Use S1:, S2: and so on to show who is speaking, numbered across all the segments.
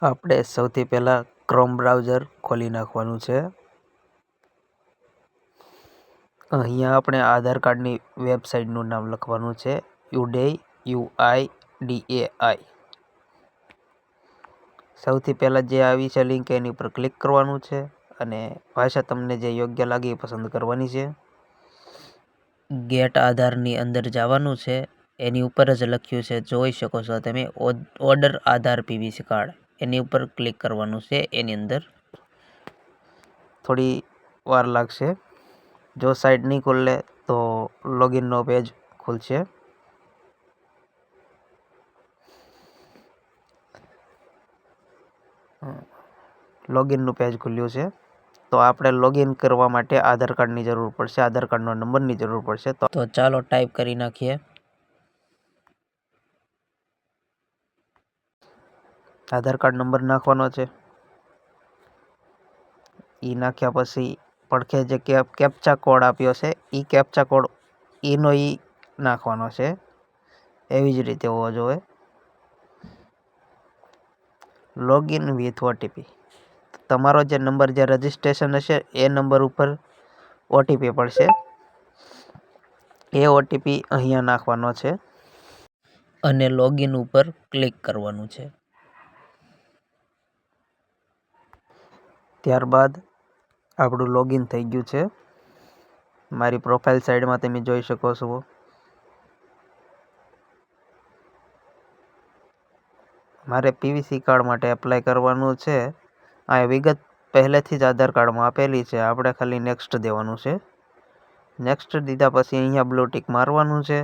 S1: આપણે સૌથી પહેલાં ક્રોમ બ્રાઉઝર ખોલી નાખવાનું છે. અહીંયા આપણે આધાર કાર્ડની વેબસાઇટનું નામ લખવાનું છે UIDAI. સૌથી પહેલાં જે આવી છે લિંક એની ઉપર ક્લિક કરવાનું છે અને ભાષા તમને જે યોગ્ય લાગે એ પસંદ કરવાની છે. ગેટ આધારની અંદર જવાનું છે. એની ઉપર જ લખ્યું છે, જોઈ શકો છો તમે, ઓર્ડર આધાર પીવીસી કાર્ડ. એની ઉપર ક્લિક કરવાનું છે. એની અંદર થોડી વાર લાગશે. જો સાઇટ નહીં ખુલે તો લોગિનનો પેજ ખુલશે. લોગિનનું પેજ ખુલ્યું છે. તો આપણે લોગિન કરવા માટે આધાર કાર્ડની જરૂર પડશે, આધાર કાર્ડનો નંબરની જરૂર પડશે. તો ચાલો ટાઈપ કરી નાખીએ. આધાર કાર્ડ નંબર નાખવાનો છે. એ નાખ્યા પછી પડખે જે કેપ્ચા કોડ આપ્યો છે એ કેપ્ચા કોડ એનો નાખવાનો છે. એવી જ રીતે હોવો જોઈએ. Login with OTP. તમારો જે નંબર જે રજિસ્ટ્રેશન હશે એ નંબર ઉપર ઓટીપી પડશે. એ ઓટીપી અહીંયા નાખવાનો છે અને લોગિન ઉપર ક્લિક કરવાનું છે. ત્યારબાદ આપણું લોગિન થઈ ગયું છે. મારી પ્રોફાઇલ સાઈડમાં તમે જોઈ શકો છો. મારે પીવીસી કાર્ડ માટે એપ્લાય કરવાનું છે. આ વિગત પહેલેથી જ આધાર કાર્ડમાં આપેલી છે. આપણે ખાલી નેક્સ્ટ દેવાનું છે. નેક્સ્ટ દીધા પછી અહીંયા બ્લુ ટિક મારવાનું છે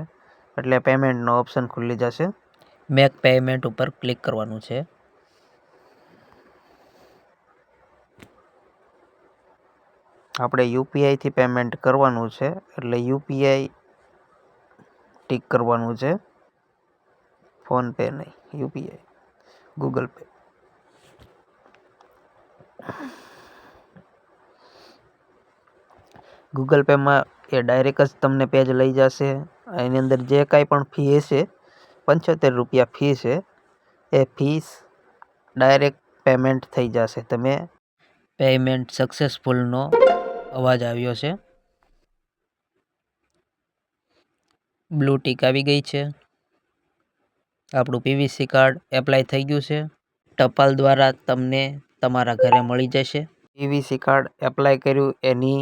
S1: એટલે પેમેન્ટનો ઓપ્શન ખુલી જશે. મેક પેમેન્ટ ઉપર ક્લિક કરવાનું છે. આપણે યુપીઆઈથી પેમેન્ટ કરવાનું છે એટલે યુપીઆઈ ટિક કરવાનું છે. ફોનપે નહીં, યુપીઆઈ, ગૂગલ પે. ગૂગલ પેમાં એ ડાયરેક્ટ જ તમને પેજ લઈ જશે. એની અંદર જે કાંઈ પણ ફી હશે, 75 રૂપિયા ફી છે, એ ફીસ ડાયરેક્ટ પેમેન્ટ થઈ જશે. તમે પેમેન્ટ સક્સેસફુલનો અવાજ આવ્યો છે. બ્લુ ટિક આવી ગઈ છે. આપણું પીવીસી કાર્ડ એપ્લાય થઈ ગયું છે. ટપાલ દ્વારા તમને તમારા ઘરે મળી જશે. પીવીસી કાર્ડ એપ્લાય કર્યું એની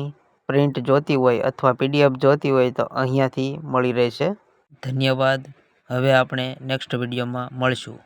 S1: પ્રિન્ટ જોતી હોય અથવા પીડીએફ જોતી હોય તો અહીંયાથી મળી રહેશે. ધન્યવાદ. હવે આપણે નેક્સ્ટ વિડીયોમાં મળશું.